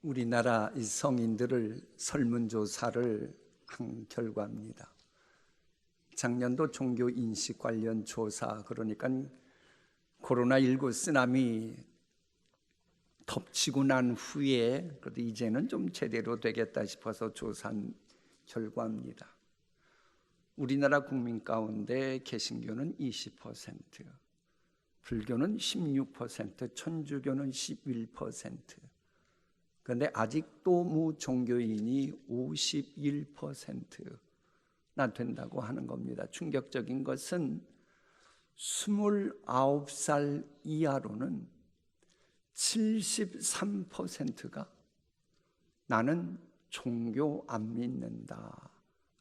우리나라 이 성인들을 설문조사를 한 결과입니다. 작년도 종교 인식 관련 조사, 그러니까 코로나19 쓰나미 덮치고 난 후에 그래도 이제는 좀 제대로 되겠다 싶어서 조사한 결과입니다. 우리나라 국민 가운데 개신교는 20%, 불교는 16%, 천주교는 11%. 그런데 아직도 무종교인이 51%나 된다고 하는 겁니다. 충격적인 것은 29살 이하로는 73%가 나는 종교 안 믿는다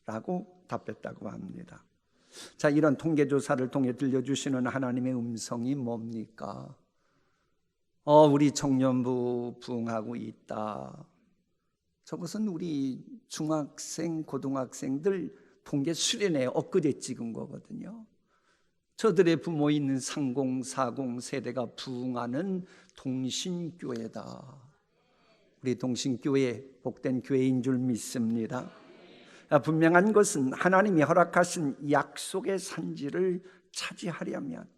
라고 답했다고 합니다. 자, 이런 통계조사를 통해 들려주시는 하나님의 음성이 뭡니까? 우리 청년부 부흥하고 있다. 저것은 우리 중학생, 고등학생들 통계 수련회 엊그제 찍은 거거든요. 저들의 부모 있는 30, 40 세대가 부흥하는 동신교회다. 우리 동신교회 복된 교회인 줄 믿습니다. 분명한 것은 하나님이 허락하신 약속의 산지를 차지하려면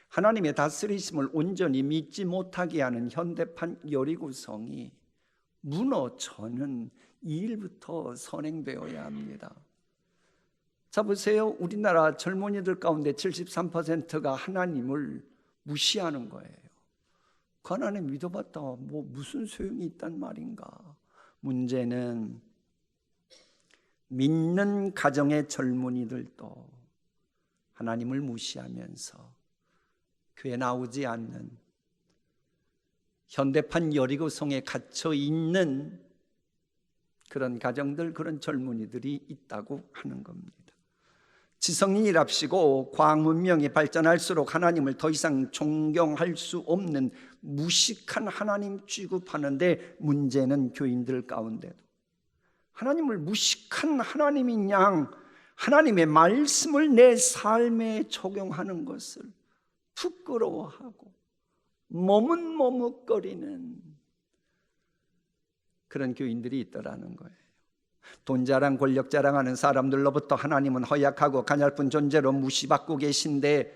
하나님의 다스리심을 온전히 믿지 못하게 하는 현대판 여리고성이 무너져는 이 일부터 선행되어야 합니다. 자, 보세요. 우리나라 젊은이들 가운데 73%가 하나님을 무시하는 거예요. 그 하나님 믿어봤다 무슨 소용이 있단 말인가. 문제는 믿는 가정의 젊은이들도 하나님을 무시하면서 교회 나오지 않는 현대판 여리고성에 갇혀 있는 그런 가정들, 그런 젊은이들이 있다고 하는 겁니다. 지성인이랍시고 과학 문명이 발전할수록 하나님을 더 이상 존경할 수 없는 무식한 하나님 취급하는데, 문제는 교인들 가운데도 하나님을 무식한 하나님인 양 하나님의 말씀을 내 삶에 적용하는 것을 부끄러워하고 머뭇머뭇거리는 그런 교인들이 있더라는 거예요. 돈 자랑, 권력 자랑하는 사람들로부터 하나님은 허약하고 가냘픈 존재로 무시받고 계신데,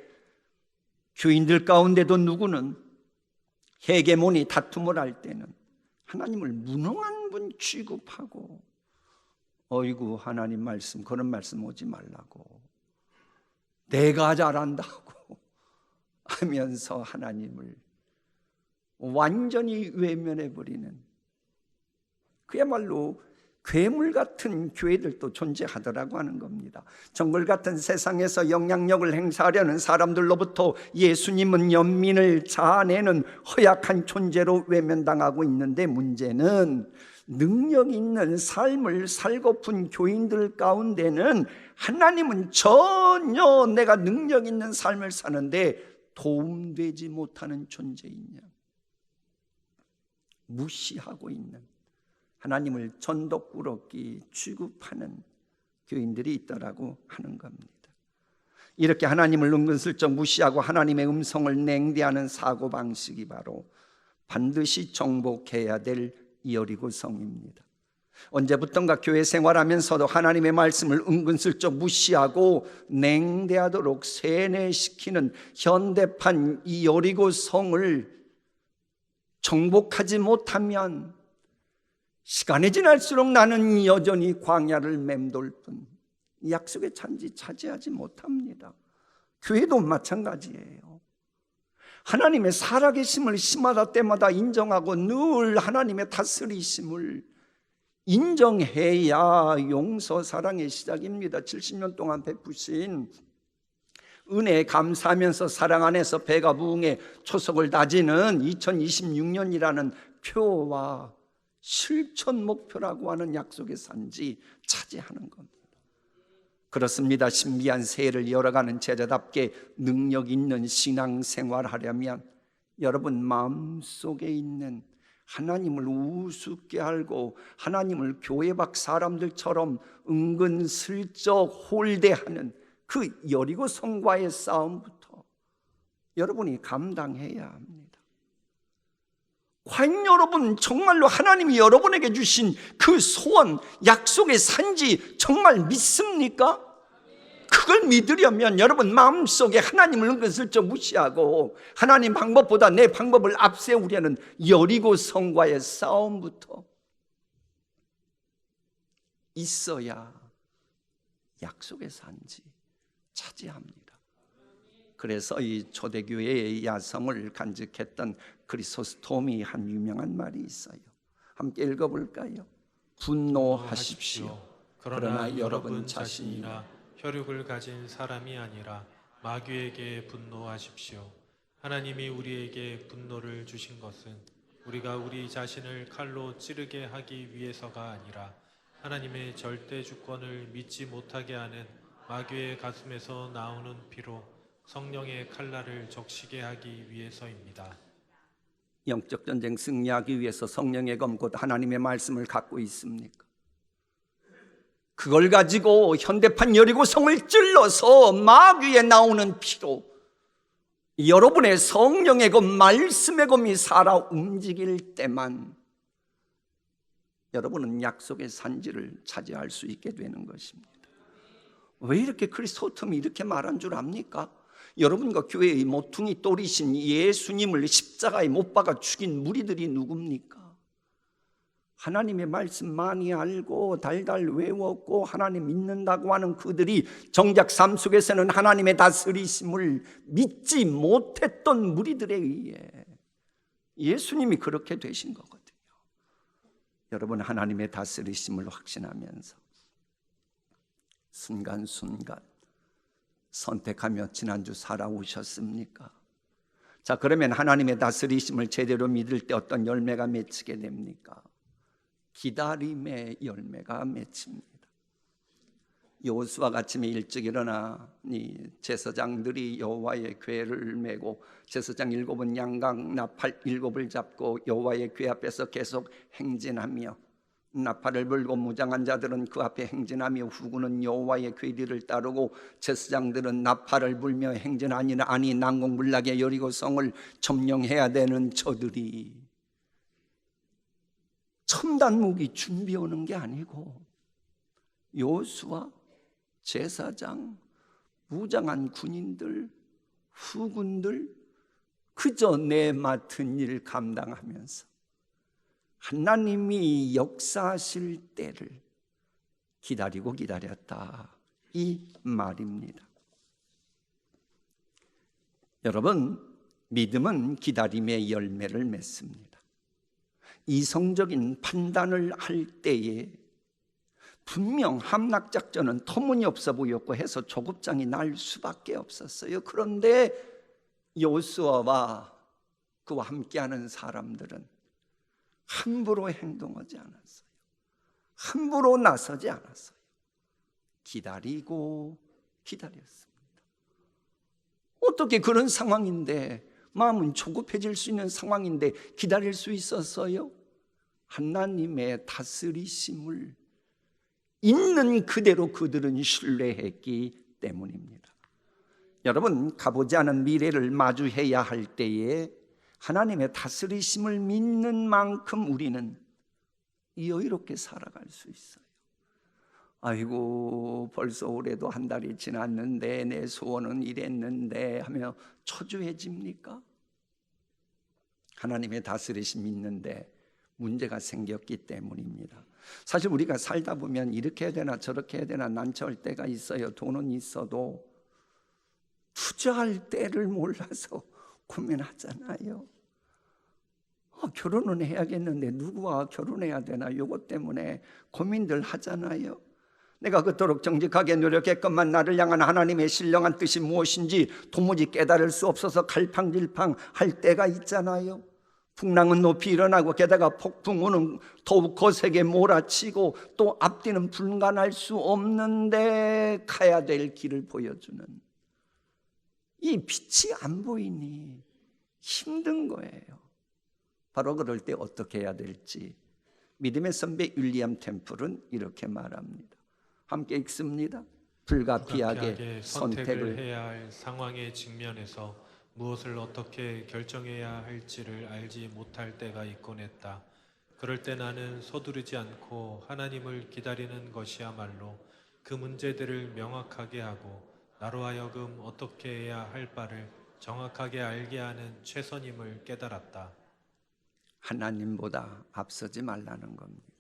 교인들 가운데도 누구는 헤게모니 다툼을 할 때는 하나님을 무능한 분 취급하고, 어이구 하나님 말씀, 그런 말씀 오지 말라고, 내가 잘한다고 하면서 하나님을 완전히 외면해버리는, 그야말로 괴물 같은 교회들도 존재하더라고 하는 겁니다. 정글 같은 세상에서 영향력을 행사하려는 사람들로부터 예수님은 연민을 자아내는 허약한 존재로 외면당하고 있는데, 문제는 능력 있는 삶을 살고픈 교인들 가운데는 하나님은 전혀 내가 능력 있는 삶을 사는데 도움되지 못하는 존재이냐, 무시하고 있는, 하나님을 전덕꾸러기 취급하는 교인들이 있다라고 하는 겁니다. 이렇게 하나님을 은근슬쩍 무시하고 하나님의 음성을 냉대하는 사고방식이 바로 반드시 정복해야 될 여리고성입니다. 언제부턴가 교회 생활하면서도 하나님의 말씀을 은근슬쩍 무시하고 냉대하도록 세뇌시키는 현대판 이 여리고성을 정복하지 못하면 시간이 지날수록 나는 여전히 광야를 맴돌 뿐 약속의 잔지 차지하지 못합니다. 교회도 마찬가지예요. 하나님의 살아계심을 시마다 때마다 인정하고 늘 하나님의 다스리심을 인정해야 용서 사랑의 시작입니다. 70년 동안 베푸신 은혜에 감사하면서 사랑 안에서 배가 부흥해 초석을 다지는 2026년이라는 표와 실천 목표라고 하는 약속의 산지 차지하는 겁니다. 그렇습니다. 신비한 새해를 열어가는 제자답게 능력 있는 신앙생활 하려면 여러분 마음속에 있는 하나님을 우습게 알고 하나님을 교회 밖 사람들처럼 은근슬쩍 홀대하는 그 여리고성과의 싸움부터 여러분이 감당해야 합니다. 과연 여러분 정말로 하나님이 여러분에게 주신 그 소원, 약속의 산지 정말 믿습니까? 그걸 믿으려면 여러분 마음속에 하나님을 은근슬쩍 무시하고 하나님 방법보다 내 방법을 앞세우려는 여리고성과의 싸움부터 있어야 약속의 산지 차지합니다. 그래서 이 초대교회의 야성을 간직했던 크리소스톰이 한 유명한 말이 있어요. 함께 읽어볼까요? 분노하십시오. 그러나 여러분 자신이나 혈육을 가진 사람이 아니라 마귀에게 분노하십시오. 하나님이 우리에게 분노를 주신 것은 우리가 우리 자신을 칼로 찌르게 하기 위해서가 아니라 하나님의 절대 주권을 믿지 못하게 하는 마귀의 가슴에서 나오는 피로 성령의 칼날을 적시게 하기 위해서입니다. 영적 전쟁 승리하기 위해서 성령의 검 곧 하나님의 말씀을 갖고 있습니까? 그걸 가지고 현대판 여리고성을 찔러서 마귀에 나오는 피로 여러분의 성령의 검, 말씀의 검이 살아 움직일 때만 여러분은 약속의 산지를 차지할 수 있게 되는 것입니다. 왜 이렇게 크리스토텀이 이렇게 말한 줄 압니까? 여러분과 교회의 모퉁이 돌이신 예수님을 십자가에 못 박아 죽인 무리들이 누굽니까? 하나님의 말씀 많이 알고 달달 외웠고 하나님 믿는다고 하는 그들이 정작 삶 속에서는 하나님의 다스리심을 믿지 못했던 무리들에 의해 예수님이 그렇게 되신 거거든요. 여러분 하나님의 다스리심을 확신하면서 순간순간 선택하며 지난주 살아오셨습니까? 자, 그러면 하나님의 다스리심을 제대로 믿을 때 어떤 열매가 맺히게 됩니까? 기다림의 열매가 맺힙니다. 여호수아가 아침에 일찍 일어나 제사장들이 여호와의 궤를 메고 제사장 7은 양각 나팔 7을 잡고 여호와의 궤 앞에서 계속 행진하며 나팔을 불고 무장한 자들은 그 앞에 행진하며 후군은 여호와의 궤 뒤를 따르고 제사장들은 나팔을 불며 행진하니라. 아니 난공불락의 여리고성을 점령해야 되는 저들이 첨단 무기 준비해 오는 게 아니고 여호수아, 제사장, 무장한 군인들, 후군들 그저 내 맡은 일 감당하면서 하나님이 역사하실 때를 기다리고 기다렸다, 이 말입니다. 여러분, 믿음은 기다림의 열매를 맺습니다. 이성적인 판단을 할 때에 분명 함락작전은 터무니없어 보였고 해서 조급장이 날 수밖에 없었어요. 그런데 여호수아와 그와 함께하는 사람들은 함부로 행동하지 않았어요. 함부로 나서지 않았어요. 기다리고 기다렸습니다. 어떻게 그런 상황인데, 마음은 조급해질 수 있는 상황인데 기다릴 수 있었어요? 하나님의 다스리심을 있는 그대로 그들은 신뢰했기 때문입니다. 여러분, 가보지 않은 미래를 마주해야 할 때에 하나님의 다스리심을 믿는 만큼 우리는 여유롭게 살아갈 수 있어요. 아이고 벌써 올해도 한 달이 지났는데 내 소원은 이랬는데 하며 초조해집니까? 하나님의 다스리심 믿는데 문제가 생겼기 때문입니다. 사실 우리가 살다 보면 이렇게 해야 되나 저렇게 해야 되나 난처할 때가 있어요. 돈은 있어도 투자할 때를 몰라서 고민하잖아요. 결혼은 해야겠는데 누구와 결혼해야 되나 이것 때문에 고민들 하잖아요. 내가 그토록 정직하게 노력했건만 나를 향한 하나님의 신령한 뜻이 무엇인지 도무지 깨달을 수 없어서 갈팡질팡 할 때가 있잖아요. 풍랑은 높이 일어나고 게다가 폭풍우는 더욱 거세게 몰아치고 또 앞뒤는 분간할 수 없는데 가야 될 길을 보여주는 이 빛이 안 보이니 힘든 거예요. 바로 그럴 때 어떻게 해야 될지 믿음의 선배 윌리엄 템플은 이렇게 말합니다. 함께 읽습니다. 불가피하게 선택을 해야 할 상황에 직면해서 무엇을 어떻게 결정해야 할지를 알지 못할 때가 있곤 했다. 그럴 때 나는 서두르지 않고 하나님을 기다리는 것이야말로 그 문제들을 명확하게 하고 나로 하여금 어떻게 해야 할 바를 정확하게 알게 하는 최선임을 깨달았다. 하나님보다 앞서지 말라는 겁니다.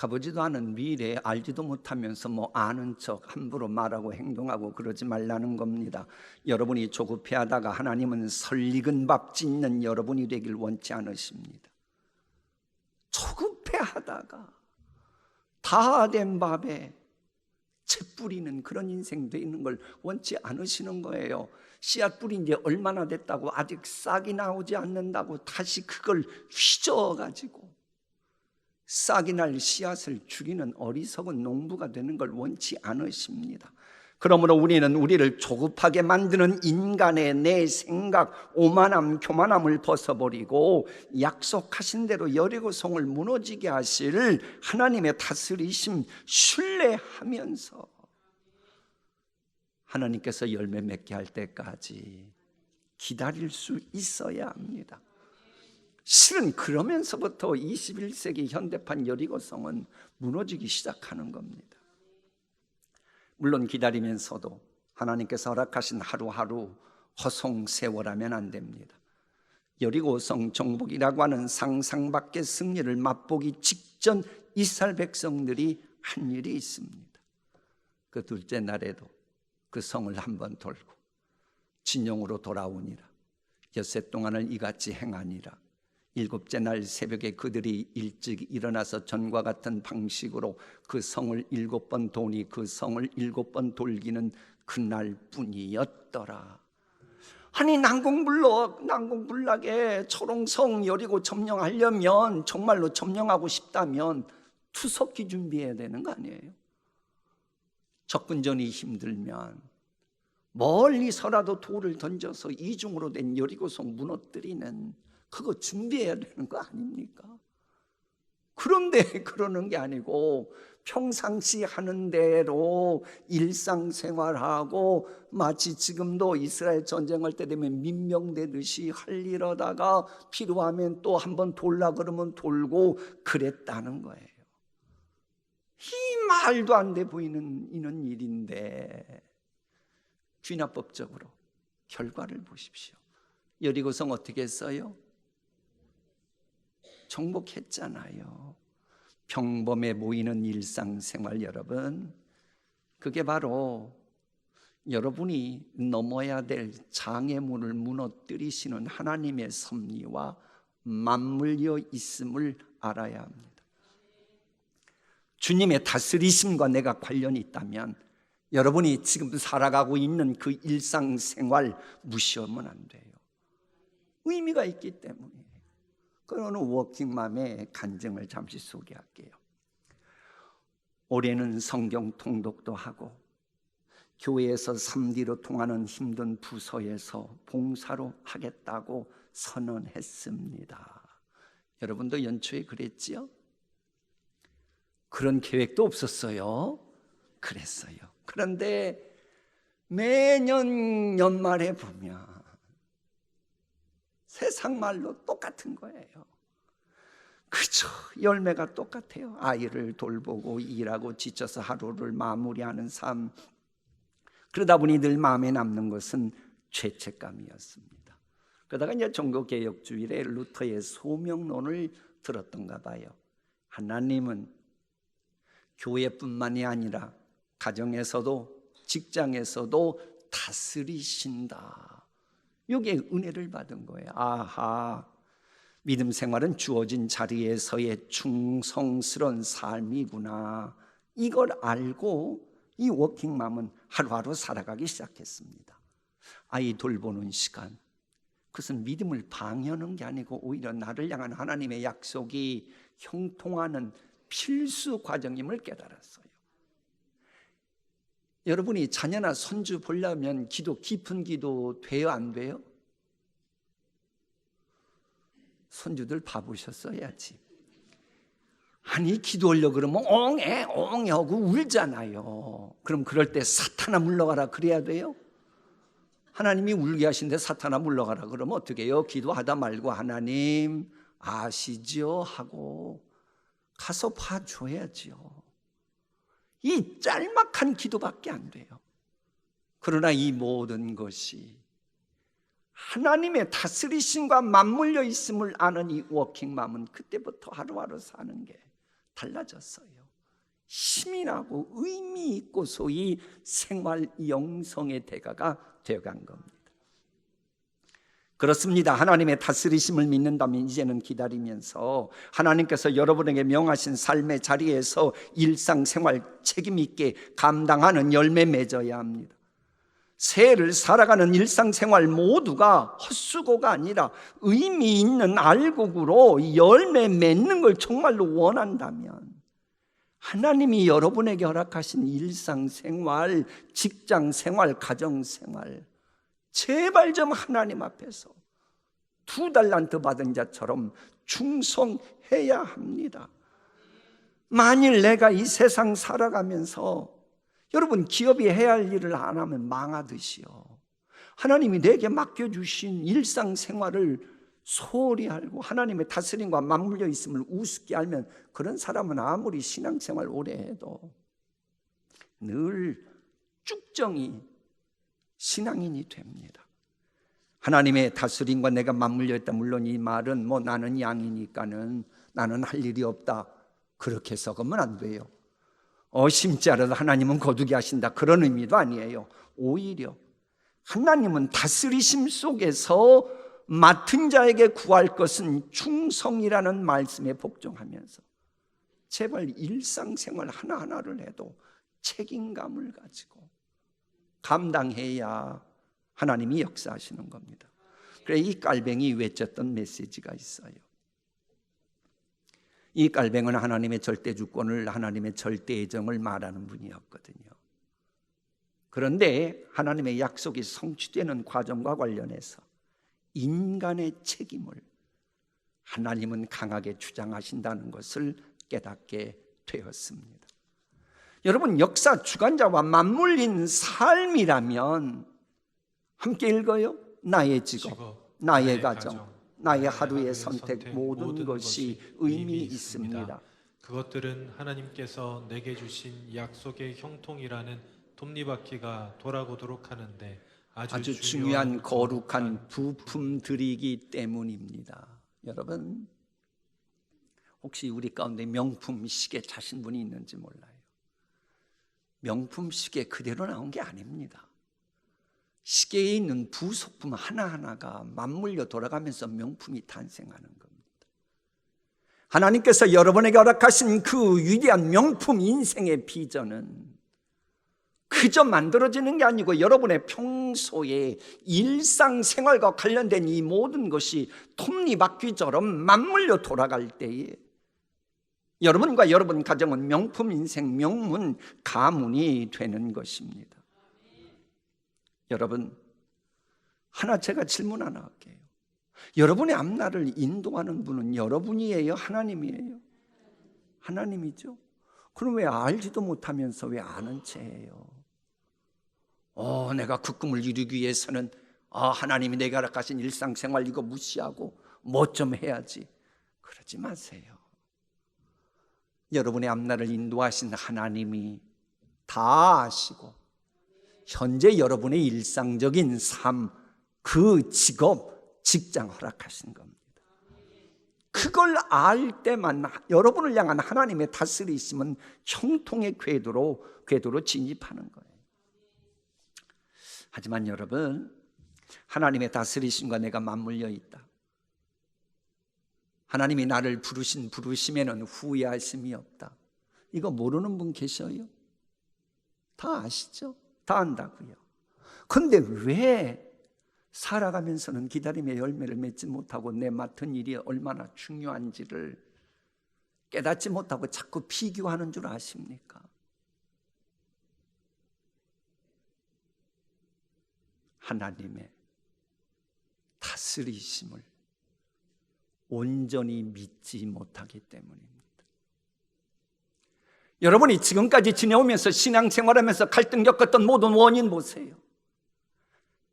가보지도 않은 미래에 알지도 못하면서 아는 척 함부로 말하고 행동하고 그러지 말라는 겁니다. 여러분이 조급해하다가 하나님은 설익은 밥 짓는 여러분이 되길 원치 않으십니다. 조급해하다가 다 된 밥에 채 뿌리는 그런 인생 되는 걸 원치 않으시는 거예요. 씨앗 뿌린 지 얼마나 됐다고 아직 싹이 나오지 않는다고 다시 그걸 휘저어가지고 싹이 날 씨앗을 죽이는 어리석은 농부가 되는 걸 원치 않으십니다. 그러므로 우리는 우리를 조급하게 만드는 인간의 내 생각, 오만함, 교만함을 벗어버리고 약속하신 대로 여리고성을 무너지게 하실 하나님의 다스리심 신뢰하면서 하나님께서 열매 맺게 할 때까지 기다릴 수 있어야 합니다. 실은 그러면서부터 21세기 현대판 여리고성은 무너지기 시작하는 겁니다. 물론 기다리면서도 하나님께서 허락하신 하루하루 허송세월하면 안 됩니다. 여리고성 정복이라고 하는 상상 밖의 승리를 맛보기 직전 이스라엘 백성들이 한 일이 있습니다. 그 둘째 날에도 그 성을 한번 돌고 진영으로 돌아오니라. 엿새 동안을 이같이 행하니라. 일곱째 날 새벽에 그들이 일찍 일어나서 전과 같은 방식으로 그 성을 7번 도니 그 성을 7번 돌기는 그날뿐이었더라. 아니 난공불락에 초롱성 여리고 점령하려면 정말로 점령하고 싶다면 투석기 준비해야 되는 거 아니에요? 적군전이 힘들면 멀리서라도 돌을 던져서 이중으로 된 여리고성 무너뜨리는 그거 준비해야 되는 거 아닙니까? 그런데 그러는 게 아니고 평상시 하는 대로 일상생활하고 마치 지금도 이스라엘 전쟁할 때 되면 민명되듯이 할 일하다가 필요하면 또 한번 돌라 그러면 돌고 그랬다는 거예요. 이 말도 안 돼 보이는 이런 일인데 귀납법적으로 결과를 보십시오. 여리고성 어떻게 했어요? 정복했잖아요. 평범해 보이는 일상생활 여러분, 그게 바로 여러분이 넘어야 될 장애물을 무너뜨리시는 하나님의 섭리와 맞물려 있음을 알아야 합니다. 주님의 다스리심과 내가 관련이 있다면 여러분이 지금 살아가고 있는 그 일상생활 무시하면 안 돼요. 의미가 있기 때문에. 그런 워킹맘의 간증을 잠시 소개할게요. 올해는 성경 통독도 하고 교회에서 3D로 통하는 힘든 부서에서 봉사로 하겠다고 선언했습니다. 여러분도 연초에 그랬지요? 그런 계획도 없었어요. 그랬어요. 그런데 매년 연말에 보면 세상 말로 똑같은 거예요. 그저 열매가 똑같아요. 아이를 돌보고 일하고 지쳐서 하루를 마무리하는 삶. 그러다 보니 늘 마음에 남는 것은 죄책감이었습니다. 그러다가 이제 종교개혁주일에 루터의 소명론을 들었던가 봐요. 하나님은 교회뿐만이 아니라 가정에서도 직장에서도 다스리신다. 여기에 은혜를 받은 거예요. 아하, 믿음 생활은 주어진 자리에서의 충성스러운 삶이구나. 이걸 알고 이 워킹맘은 하루하루 살아가기 시작했습니다. 아이 돌보는 시간, 그것은 믿음을 방해하는 게 아니고 오히려 나를 향한 하나님의 약속이 형통하는 필수 과정임을 깨달았어요. 여러분이 자녀나 손주 보려면 기도, 깊은 기도 돼요, 안 돼요? 손주들 봐보셨어야지. 아니 기도하려고 그러면 옹해 하고 울잖아요. 그럼 그럴 때 사탄아 물러가라 그래야 돼요? 하나님이 울게 하신데 사탄아 물러가라 그러면 어떻게 해요? 기도하다 말고 하나님 아시죠? 하고 가서 봐줘야지요. 이 짤막한 기도밖에 안 돼요. 그러나 이 모든 것이 하나님의 다스리심과 맞물려 있음을 아는 이 워킹맘은 그때부터 하루하루 사는 게 달라졌어요. 힘이 나고 의미 있고 소위 생활 영성의 대가가 되어간 겁니다. 그렇습니다. 하나님의 다스리심을 믿는다면 이제는 기다리면서 하나님께서 여러분에게 명하신 삶의 자리에서 일상생활 책임 있게 감당하는 열매 맺어야 합니다. 새해를 살아가는 일상생활 모두가 헛수고가 아니라 의미 있는 알곡으로 열매 맺는 걸 정말로 원한다면 하나님이 여러분에게 허락하신 일상생활, 직장생활, 가정생활 제발 좀 하나님 앞에서 2달란트 받은 자처럼 충성해야 합니다. 만일 내가 이 세상 살아가면서 여러분 기업이 해야 할 일을 안 하면 망하듯이요, 하나님이 내게 맡겨주신 일상생활을 소홀히 알고 하나님의 다스림과 맞물려 있음을 우습게 알면 그런 사람은 아무리 신앙생활 오래 해도 늘 쭉정이 신앙인이 됩니다. 하나님의 다스림과 내가 맞물려 있다. 물론 이 말은 나는 양이니까는 나는 할 일이 없다 그렇게 썩으면 안 돼요. 심지 않아도 하나님은 거두게 하신다 그런 의미도 아니에요. 오히려 하나님은 다스리심 속에서 맡은 자에게 구할 것은 충성이라는 말씀에 복종하면서 제발 일상생활 하나하나를 해도 책임감을 가지고 감당해야 하나님이 역사하시는 겁니다. 그래서 이 깔뱅이 외쳤던 메시지가 있어요. 이 깔뱅은 하나님의 절대 주권을, 하나님의 절대 예정을 말하는 분이었거든요. 그런데 하나님의 약속이 성취되는 과정과 관련해서 인간의 책임을 하나님은 강하게 주장하신다는 것을 깨닫게 되었습니다. 여러분, 역사 주관자와 맞물린 삶이라면 함께 읽어요. 나의 직업, 나의 가정, 나의 하루의 선택 모든 것이 의미 있습니다. 그것들은 하나님께서 내게 주신 약속의 형통이라는 톱니바퀴가 돌아오도록 하는데 아주 중요한 거룩한 부품들이기 때문입니다. 여러분, 혹시 우리 가운데 명품 시계 차신 분이 있는지 몰라요. 명품 시계 그대로 나온 게 아닙니다. 시계에 있는 부속품 하나하나가 맞물려 돌아가면서 명품이 탄생하는 겁니다. 하나님께서 여러분에게 허락하신 그 위대한 명품 인생의 비전은 그저 만들어지는 게 아니고 여러분의 평소의 일상생활과 관련된 이 모든 것이 톱니바퀴처럼 맞물려 돌아갈 때에 여러분과 여러분 가정은 명품 인생, 명문 가문이 되는 것입니다. 여러분, 제가 질문 하나 할게요. 여러분의 앞날을 인도하는 분은 여러분이에요? 하나님이에요? 하나님이죠. 그럼 왜 알지도 못하면서 왜 아는 체예요? 내가 그 꿈을 이루기 위해서는 하나님이 내가 허락하신 일상생활 이거 무시하고 뭐 좀 해야지. 그러지 마세요. 여러분의 앞날을 인도하신 하나님이 다 아시고 현재 여러분의 일상적인 삶, 그 직업, 직장 허락하신 겁니다. 그걸 알 때만 여러분을 향한 하나님의 다스리심은 형통의 궤도로 진입하는 거예요. 하지만 여러분, 하나님의 다스리심과 내가 맞물려 있다. 하나님이 나를 부르신 부르심에는 후회하심이 없다. 이거 모르는 분 계셔요? 다 아시죠? 다 안다고요. 그런데 왜 살아가면서는 기다림의 열매를 맺지 못하고 내 맡은 일이 얼마나 중요한지를 깨닫지 못하고 자꾸 비교하는 줄 아십니까? 하나님의 다스리심을 온전히 믿지 못하기 때문입니다. 여러분이 지금까지 지내오면서 신앙생활하면서 갈등 겪었던 모든 원인 보세요.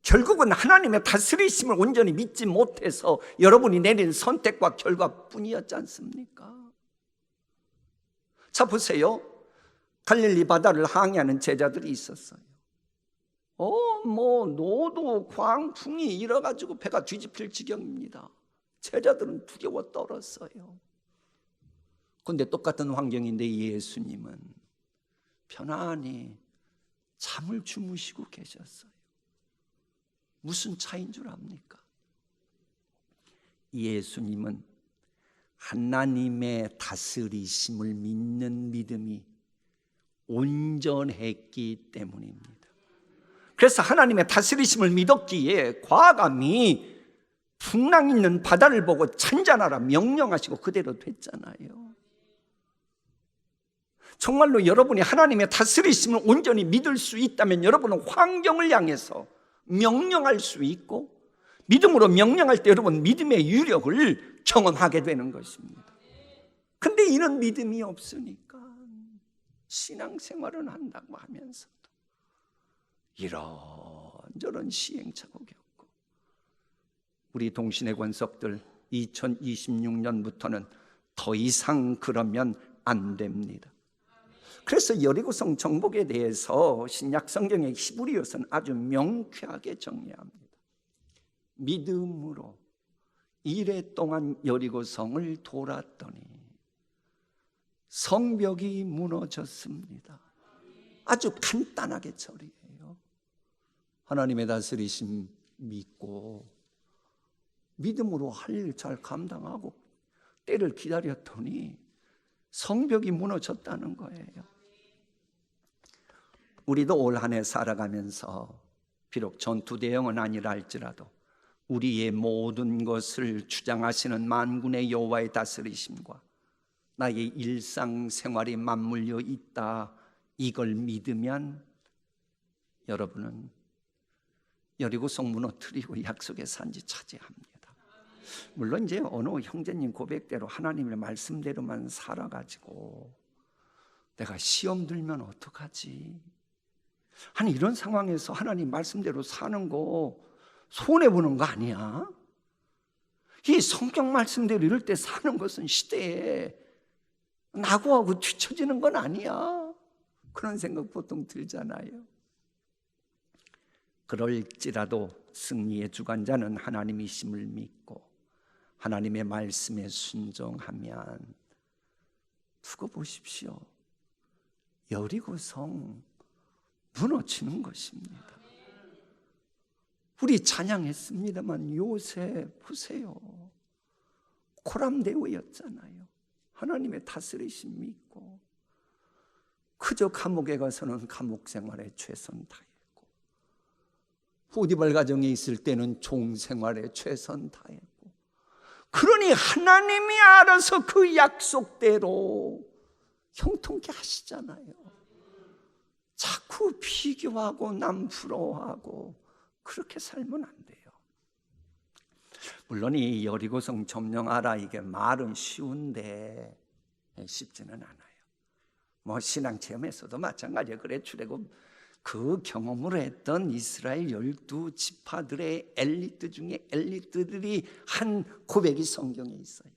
결국은 하나님의 다스리심을 온전히 믿지 못해서 여러분이 내린 선택과 결과뿐이었지 않습니까? 자, 보세요. 갈릴리 바다를 항해하는 제자들이 있었어요. 노도 광풍이 일어가지고 배가 뒤집힐 지경입니다. 제자들은 두려워 떨었어요. 근데 똑같은 환경인데 예수님은 편안히 잠을 주무시고 계셨어요. 무슨 차이인 줄 압니까? 예수님은 하나님의 다스리심을 믿는 믿음이 온전했기 때문입니다. 그래서 하나님의 다스리심을 믿었기에 과감히 풍랑 있는 바다를 보고 찬잔하라 명령하시고 그대로 됐잖아요. 정말로 여러분이 하나님의 다스리심을 온전히 믿을 수 있다면 여러분은 환경을 향해서 명령할 수 있고, 믿음으로 명령할 때 여러분 믿음의 유력을 경험하게 되는 것입니다. 근데 이런 믿음이 없으니까 신앙생활은 한다고 하면서도 이런저런 시행착오 겪고, 우리 동신의 권석들 2026년부터는 더 이상 그러면 안 됩니다. 그래서 여리고성 정복에 대해서 신약 성경의 히브리서는 아주 명쾌하게 정리합니다. 믿음으로 이레 동안 여리고성을 돌았더니 성벽이 무너졌습니다. 아주 간단하게 처리해요. 하나님의 다스리심 믿고 믿음으로 할 일 잘 감당하고 때를 기다렸더니 성벽이 무너졌다는 거예요. 우리도 올 한 해 살아가면서 비록 전투 대형은 아니라 할지라도 우리의 모든 것을 주장하시는 만군의 여호와의 다스리심과 나의 일상생활이 맞물려 있다, 이걸 믿으면 여러분은 여리고성 무너뜨리고 약속의 산지 차지합니다. 물론 이제 어느 형제님 고백대로 하나님의 말씀대로만 살아가지고 내가 시험 들면 어떡하지? 아니, 이런 상황에서 하나님 말씀대로 사는 거 손해보는 거 아니야? 이 성경 말씀대로 이럴 때 사는 것은 시대에 낙오하고 뒤처지는 건 아니야. 그런 생각 보통 들잖아요. 그럴지라도 승리의 주관자는 하나님이심을 믿고 하나님의 말씀에 순종하면 두고 보십시오. 여리고성 무너지는 것입니다. 우리 찬양했습니다만 요셉 보세요. 코람데오였잖아요. 하나님의 다스리심 믿고 그저 감옥에 가서는 감옥 생활에 최선 다했고, 포디발 가정에 있을 때는 종 생활에 최선 다했고, 그러니 하나님이 알아서 그 약속대로 형통케 하시잖아요. 자꾸 비교하고 남 부러워하고 그렇게 살면 안 돼요. 물론 이 여리고성 점령하라, 이게 말은 쉬운데 쉽지는 않아요. 뭐 신앙 체험에서도 마찬가지예요. 그래 출애굽 그 경험으로 했던 이스라엘 12지파들의 엘리트 중에 엘리트들이 한 고백이 성경에 있어요.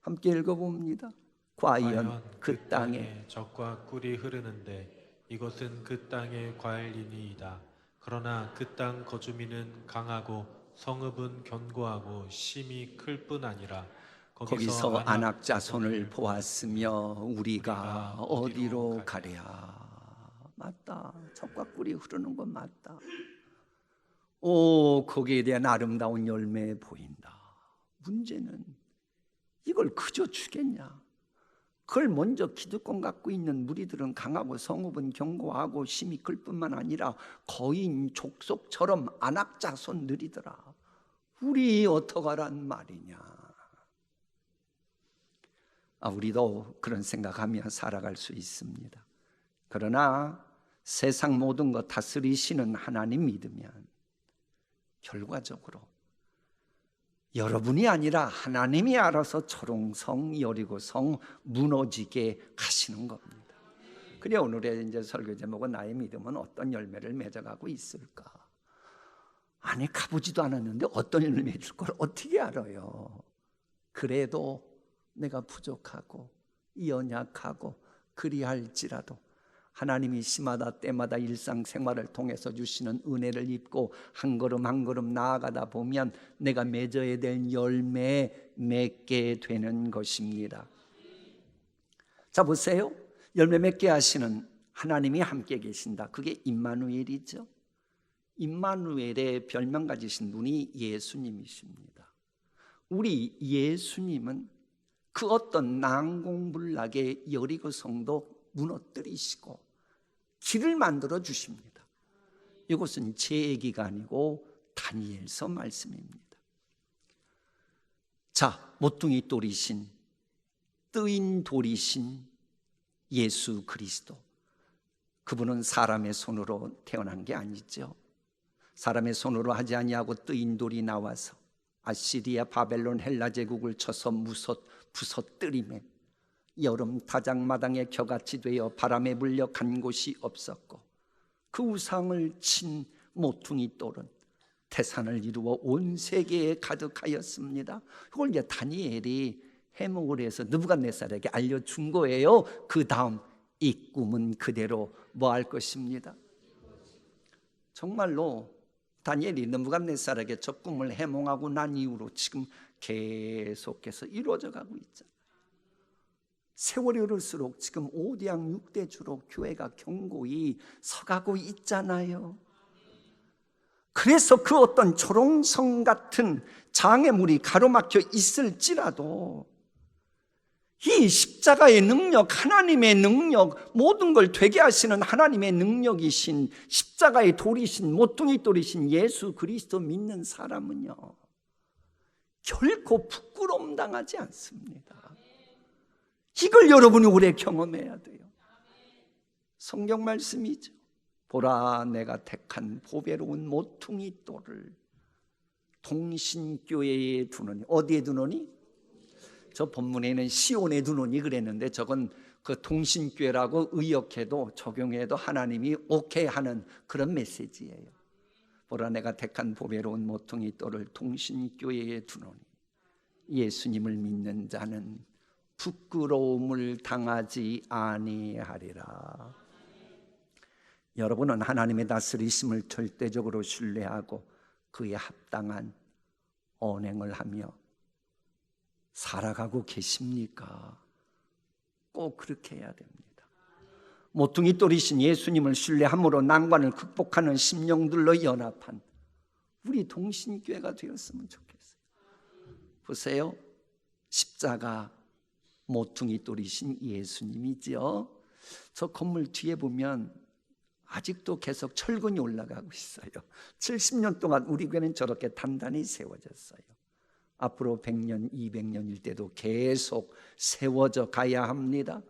함께 읽어봅니다. 과연 그 땅에 젖과 꿀이 흐르는데 이것은 그 땅의 과일이니이다. 그러나 그 땅 거주민은 강하고 성읍은 견고하고 심이 클 뿐 아니라 거기서 아낙 자손을 보았으며 우리가 어디로 가랴. 맞다. 젖과 꿀이 흐르는 건 맞다. 거기에 대한 아름다운 열매 보인다. 문제는 이걸 그저 주겠냐? 그걸 먼저 기득권 갖고 있는 무리들은 강하고 성읍은 견고하고 심이 클 뿐만 아니라 거인 족속처럼 아낙 자손들이더라. 우리 어떡하란 말이냐? 우리도 그런 생각하며 살아갈 수 있습니다. 그러나 세상 모든 것 다스리시는 하나님 믿으면 결과적으로 여러분이 아니라 하나님이 알아서 초롱성 여리고성 무너지게 하시는 겁니다. 그래 오늘의 이제 설교 제목은 나의 믿음은 어떤 열매를 맺어가고 있을까? 안에 가보지도 않았는데 어떤 열매 줄 걸 어떻게 알아요? 그래도 내가 부족하고 연약하고 그리할지라도 하나님이 시마다 때마다 일상생활을 통해서 주시는 은혜를 입고 한 걸음 한 걸음 나아가다 보면 내가 맺어야 될 열매 맺게 되는 것입니다. 자, 보세요. 열매 맺게 하시는 하나님이 함께 계신다. 그게 임마누엘이죠. 임마누엘의 별명 가지신 분이 예수님이십니다. 우리 예수님은 그 어떤 난공불락의 여리고 성도 무너뜨리시고 길을 만들어 주십니다. 이것은 제 얘기가 아니고 다니엘서 말씀입니다. 자, 모퉁이 돌이신 뜨인 돌이신 예수 그리스도, 그분은 사람의 손으로 태어난 게 아니죠. 사람의 손으로 하지 아니하고 뜨인 돌이 나와서 아시리아, 바벨론, 헬라 제국을 쳐서 부서뜨리매 여름 다장마당에 겨같이 되어 바람에 불려 간 곳이 없었고, 그 우상을 친 모퉁이 돌은 태산을 이루어 온 세계에 가득하였습니다. 그걸 이제 다니엘이 해몽을 해서 느부갓네살에게 알려준 거예요. 그 다음 이 꿈은 그대로 뭐 할 것입니다. 정말로 다니엘이 느부갓네살에게 저 꿈을 해몽하고 난 이후로 지금 계속해서 이루어져 가고 있잖아요. 세월이 흐를수록 지금 5대양 6대주로 교회가 견고히 서가고 있잖아요. 그래서 그 어떤 조롱성 같은 장애물이 가로막혀 있을지라도 이 십자가의 능력, 하나님의 능력, 모든 걸 되게 하시는 하나님의 능력이신 십자가의 돌이신 모퉁이 돌이신 예수 그리스도 믿는 사람은요, 결코 부끄러움 당하지 않습니다. 이걸 여러분이 오래 경험해야 돼요. 성경 말씀이죠. 보라, 내가 택한 보배로운 모퉁이 돌을 동신교회에 두노니. 어디에 두노니? 저 본문에는 시온에 두노니 그랬는데 저건 그 동신교회라고 의역해도 적용해도 하나님이 오케이 하는 그런 메시지예요. 보라, 내가 택한 보배로운 모퉁이 돌을 동신교회에 두노니 예수님을 믿는 자는 부끄러움을 당하지 아니하리라. 여러분은 하나님의 다스리심을 절대적으로 신뢰하고 그에 합당한 언행을 하며 살아가고 계십니까? 꼭 그렇게 해야 됩니다. 모퉁이 돌이신 예수님을 신뢰함으로 난관을 극복하는 심령들로 연합한 우리 동신교회가 되었으면 좋겠어요. 보세요. 십자가 모퉁이 돌이신 예수님이죠. 저 건물 뒤에 보면 아직도 계속 철근이 올라가고 있어요. 70년 동안 우리 교회는 저렇게 단단히 세워졌어요. 앞으로 100년, 200년일 때도 계속 세워져 가야 합니다.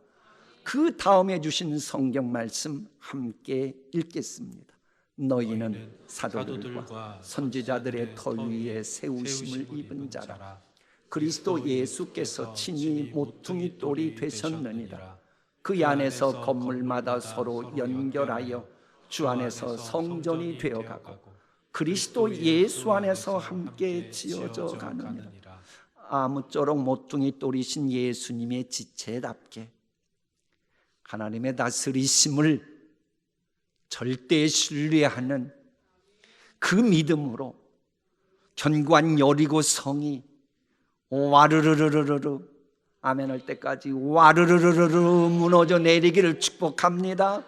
그 다음에 주신 성경 말씀 함께 읽겠습니다. 너희는 사도들과 선지자들의 터 위에 세우심을 입은 자라. 그리스도 예수께서 친히 모퉁이 돌이 되셨느니라. 그 안에서 건물마다 서로 연결하여 주 안에서 성전이 되어가고 그리스도 예수 안에서 함께 지어져 가느니라. 아무쪼록 모퉁이 돌이신 예수님의 지체답게 하나님의 다스리심을 절대 신뢰하는 그 믿음으로 견고한 여리고 성이 와르르르르르 아멘 할 때까지 와르르르르르 무너져 내리기를 축복합니다.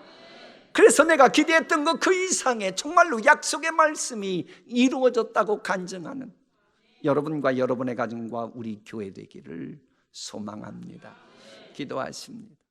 그래서 내가 기대했던 것 그 이상의 정말로 약속의 말씀이 이루어졌다고 간증하는 여러분과 여러분의 가정과 우리 교회 되기를 소망합니다. 기도하십니다.